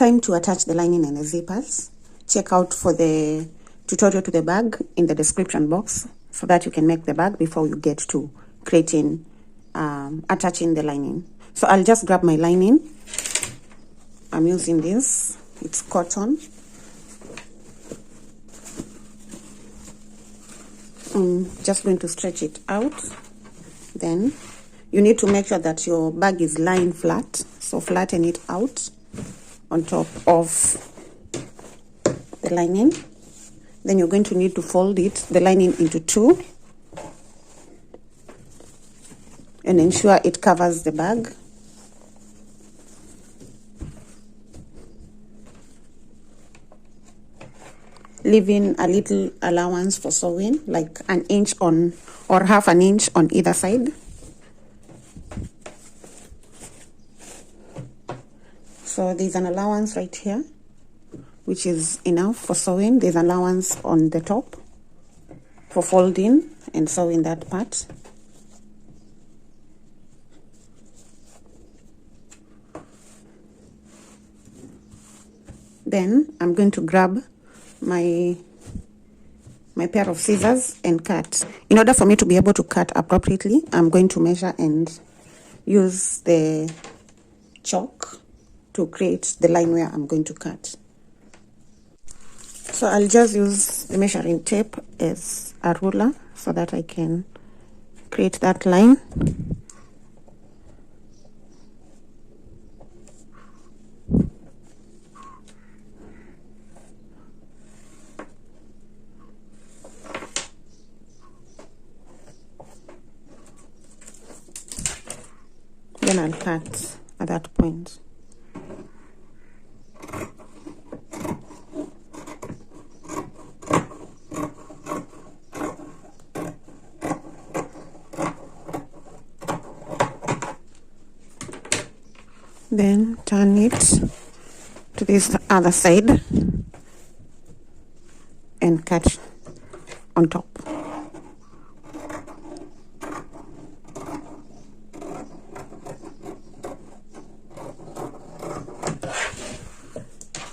time to attach the lining and the zippers, check out for the tutorial to the bag in the description box so that you can make the bag before you get to creating, attaching the lining. So I'll just grab my lining. I'm using this, it's cotton. I'm just going to stretch it out. Then you need to make sure that your bag is lying flat, so flatten it out on top of the lining. Then you're going to need to fold the lining into two and ensure it covers the bag. Leaving a little allowance for sewing, like an inch on or half an inch on either side. So there's an allowance right here, which is enough for sewing. There's an allowance on the top for folding and sewing that part. Then I'm going to grab my pair of scissors and cut. In order for me to be able to cut appropriately, I'm going to measure and use the chalk to create the line where I'm going to cut. So I'll just use the measuring tape as a ruler so that I can create that line. Then I'll cut at that point. Then turn it to this other side and cut on top.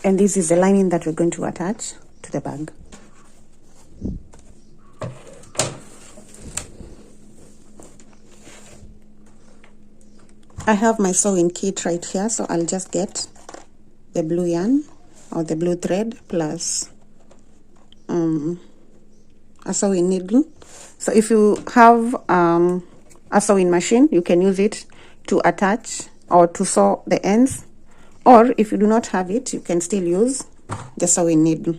And this is the lining that we're going to attach to the bag. I have my sewing kit right here, so I'll just get the blue yarn or the blue thread plus a sewing needle. So if you have a sewing machine, you can use it to attach or to sew the ends. Or if you do not have it, you can still use the sewing needle.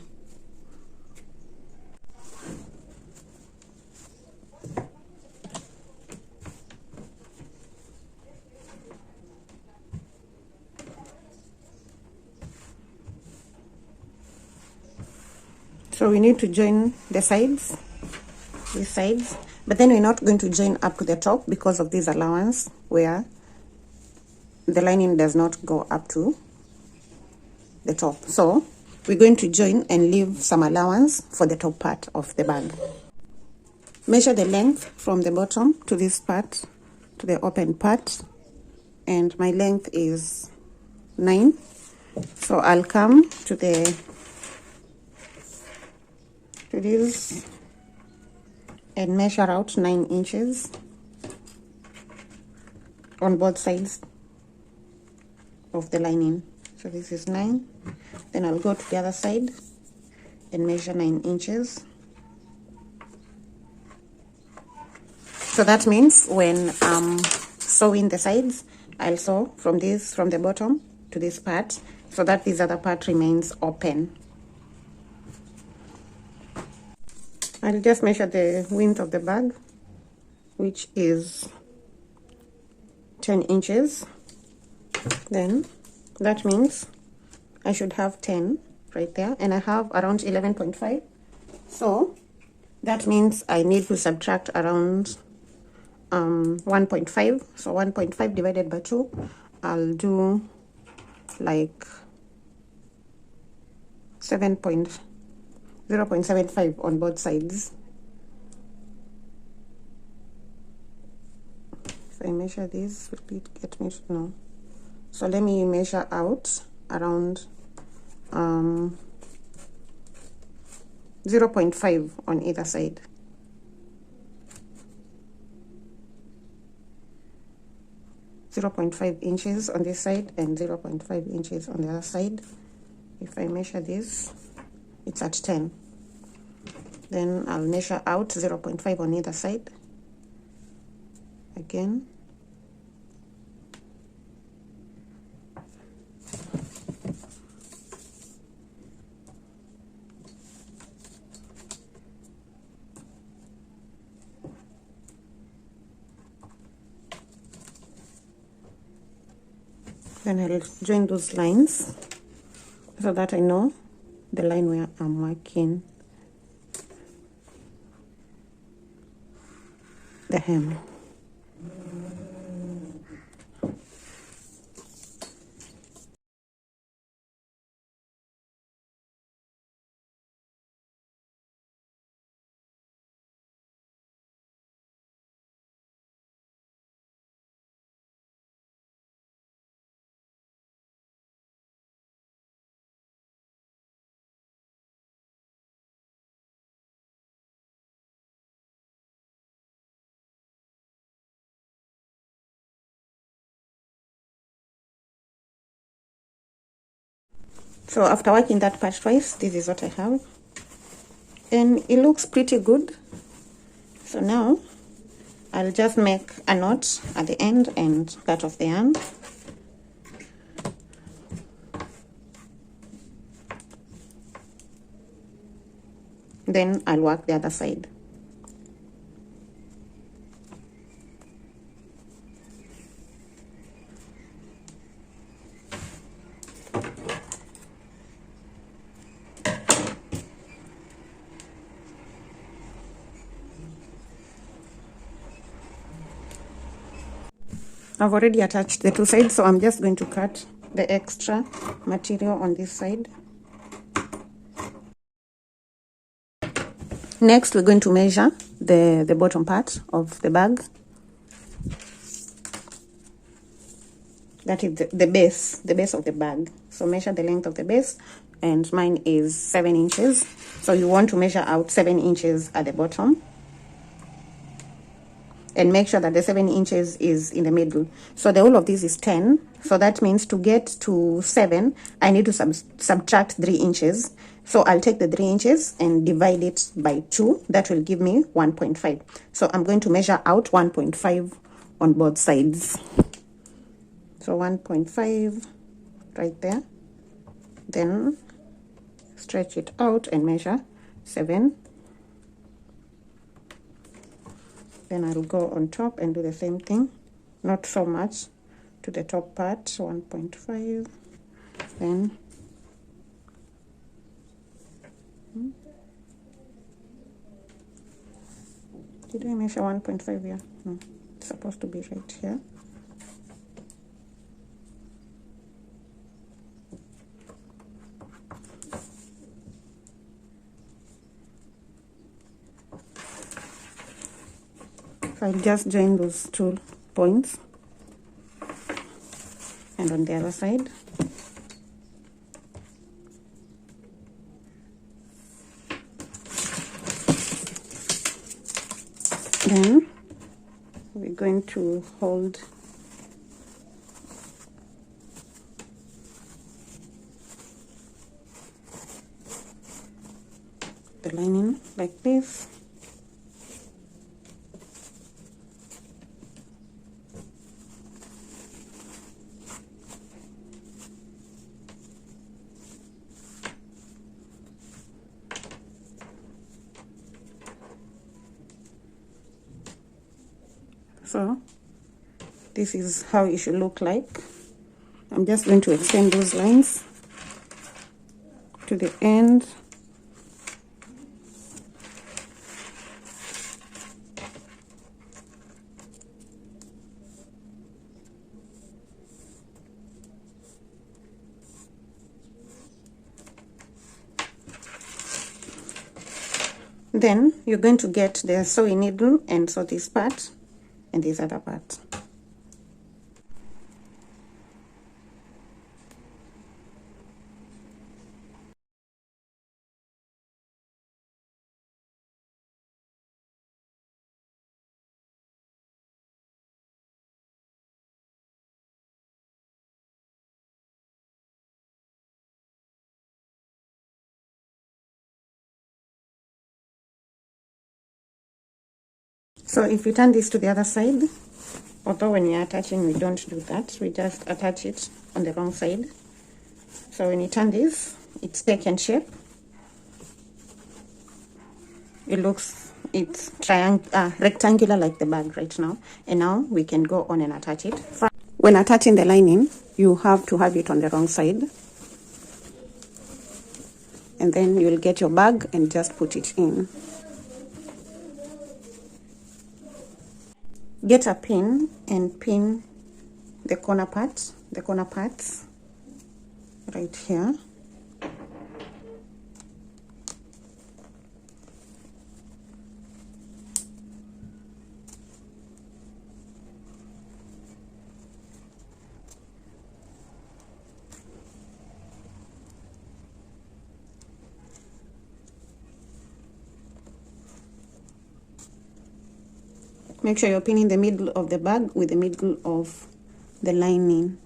So we need to join the sides, these sides, but then we're not going to join up to the top because of this allowance where the lining does not go up to the top. So we're going to join and leave some allowance for the top part of the bag. Measure the length from the bottom to this part, to the open part, and my length is 9. So I'll come to this and measure out 9 inches on both sides of the lining. So this is 9. Then I'll go to the other side and measure 9 inches. So that means when I'm sewing the sides, I'll sew from the bottom to this part so that this other part remains open. I'll just measure the width of the bag, which is 10 inches. Then that means I should have 10 right there, and I have around 11.5. So that means I need to subtract around 1.5. So 1.5 divided by 2, I'll do like 0.75 on both sides. If I measure this, will it get me? No. So let me measure out around 0.5 on either side. .5 inches on this side and 0.5 inches on the other side. If I measure this, it's at 10. Then I'll measure out 0.5 on either side. Again. Then I'll join those lines so that I know the line where I'm marking the hem. So after working that part twice, this is what I have. And it looks pretty good. So now I'll just make a knot at the end and cut off the yarn. Then I'll work the other side. I've already attached the two sides, so I'm just going to cut the extra material on this side. Next, we're going to measure the bottom part of the bag. That is the base of the bag. So measure the length of the base, and mine is 7 inches. So you want to measure out 7 inches at the bottom. And make sure that the 7 inches is in the middle. So the whole of this is 10. So that means to get to 7, I need to subtract 3 inches. So I'll take the 3 inches and divide it by 2. That will give me 1.5. So I'm going to measure out 1.5 on both sides. So 1.5 right there. Then stretch it out and measure 7. Then I'll go on top and do the same thing. Not so much to the top part, 1.5. Then did I measure 1.5 here? No, it's supposed to be right here. So I'll just join those 2 points, and on the other side. Then we're going to hold the lining like this. So this is how it should look like. I'm just going to extend those lines to the end. Then you're going to get the sewing needle and sew this part and this other part. So if you turn this to the other side, although when we are attaching we don't do that, we just attach it on the wrong side. So when you turn this, it's taken shape. It's rectangular like the bag right now. And now we can go on and attach it. When attaching the lining, you have to have it on the wrong side. And then you'll get your bag and just put it in. Get a pin and pin the corner parts right here. Make sure you're pinning the middle of the bag with the middle of the lining.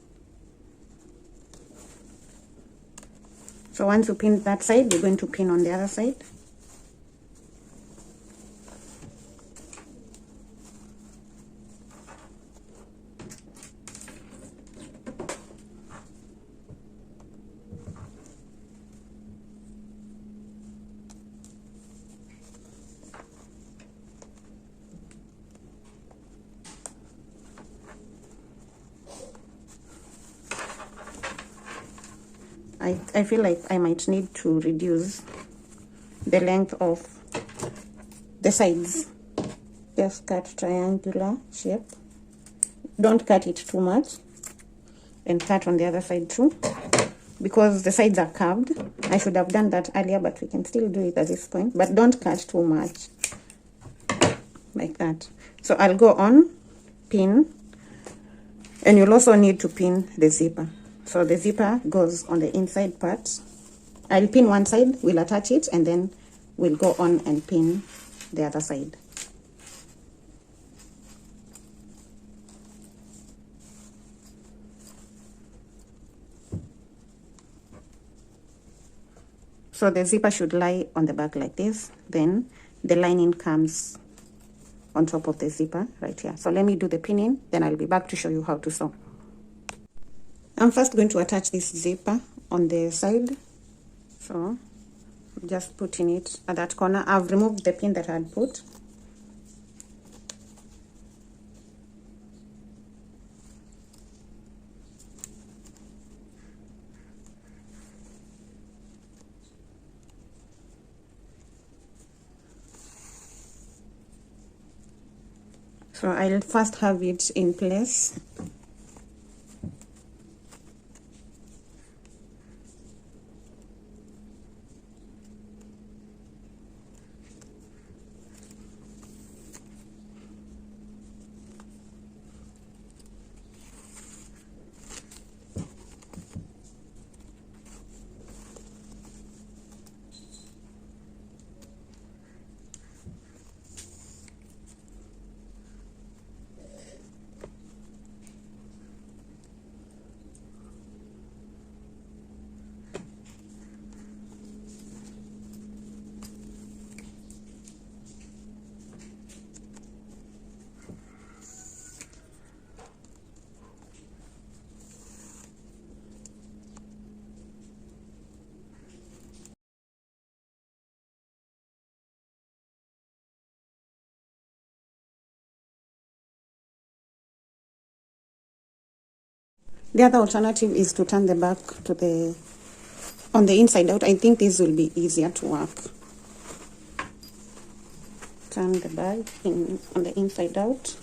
So once you pin that side, you're going to pin on the other side. I feel like I might need to reduce the length of the sides. Just cut triangular shape. Don't cut it too much. And cut on the other side too, because the sides are curved. I should have done that earlier, but we can still do it at this point. But don't cut too much, like that. So I'll go on, pin, and you'll also need to pin the zipper. So the zipper goes on the inside part. I'll pin one side, we'll attach it, and then we'll go on and pin the other side. So the zipper should lie on the back like this. Then the lining comes on top of the zipper right here. So let me do the pinning, then I'll be back to show you how to sew. I'm first going to attach this zipper on the side. So I'm just putting it at that corner. I've removed the pin that I had put. So I'll first have it in place. The other alternative is to turn the back to on the inside out. I think this will be easier to work. Turn the bag on the inside out.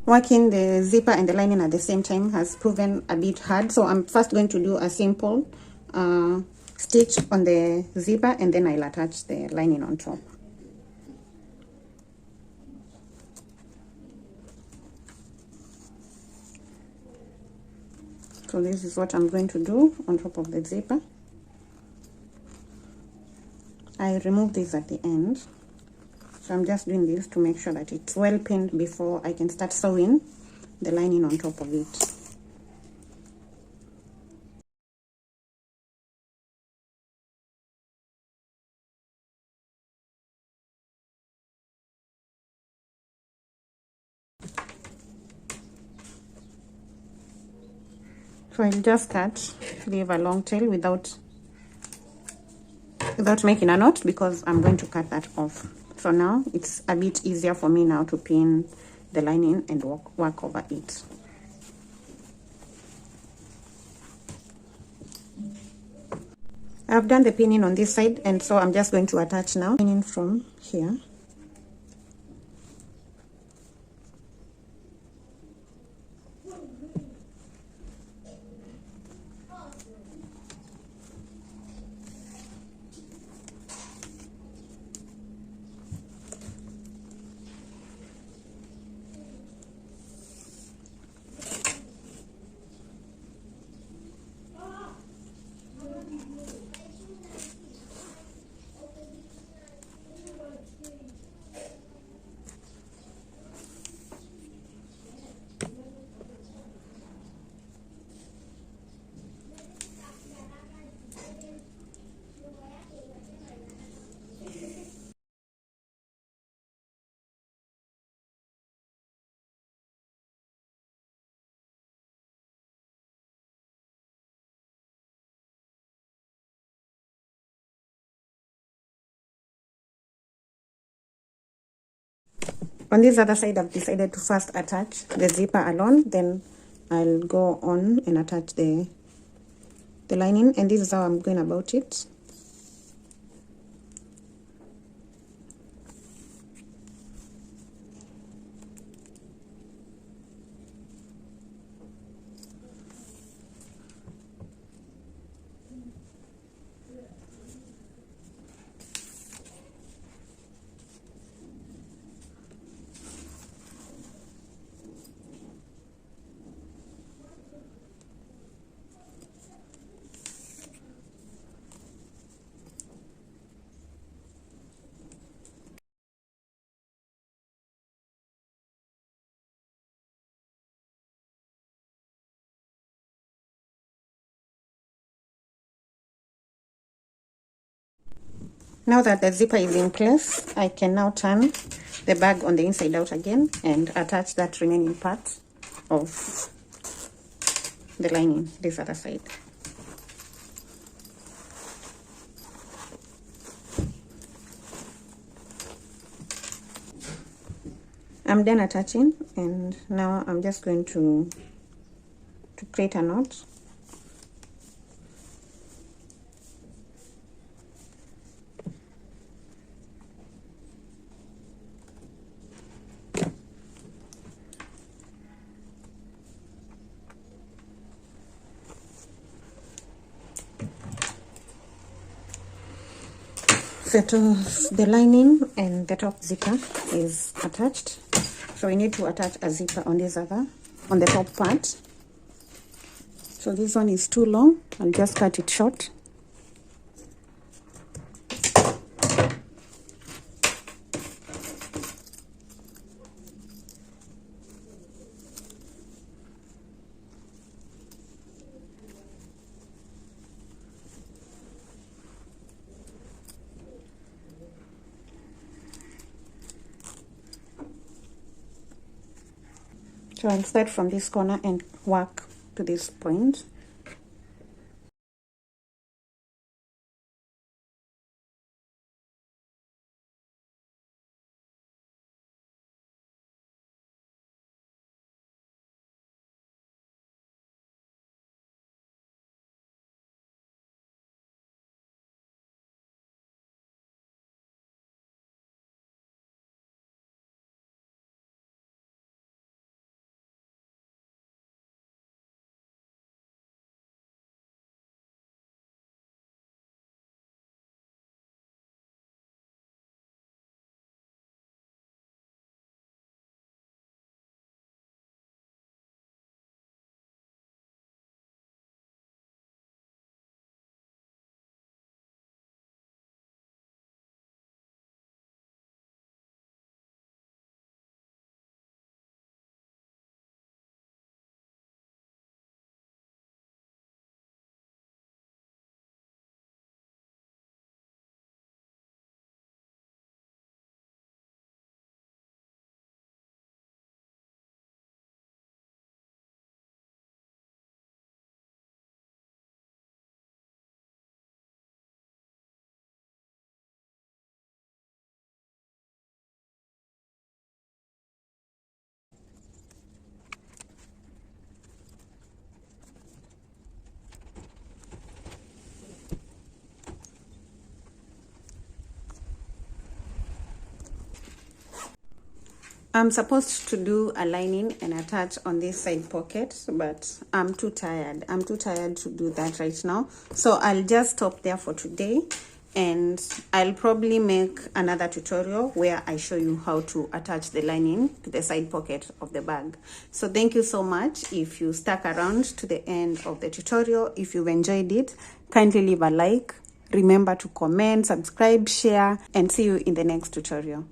Working the zipper and the lining at the same time has proven a bit hard, so I'm first going to do a simple stitch on the zipper, and then I'll attach the lining on top. So this is what I'm going to do on top of the zipper. I remove this at the end, so I'm just doing this to make sure that it's well pinned before I can start sewing the lining on top of it. So I'll just leave a long tail without making a knot, because I'm going to cut that off. So now it's a bit easier for me now to pin the lining and work over it. I've done the pinning on this side, and so I'm just going to attach now, pinning from here. On this other side, I've decided to first attach the zipper alone, then I'll go on and attach the lining, and this is how I'm going about it. Now that the zipper is in place, I can now turn the bag on the inside out again and attach that remaining part of the lining this other side. I'm done attaching, and now I'm just going to create a knot. Set of the lining and the top zipper is attached, so we need to attach a zipper on the top part. So this one is too long, I'll just cut it short. So I'll start from this corner and work to this point. I'm supposed to do a lining and attach on this side pocket, but I'm too tired. I'm too tired to do that right now. So I'll just stop there for today, and I'll probably make another tutorial where I show you how to attach the lining to the side pocket of the bag. So thank you so much if you stuck around to the end of the tutorial. If you've enjoyed it, kindly leave a like. Remember to comment, subscribe, share, and see you in the next tutorial.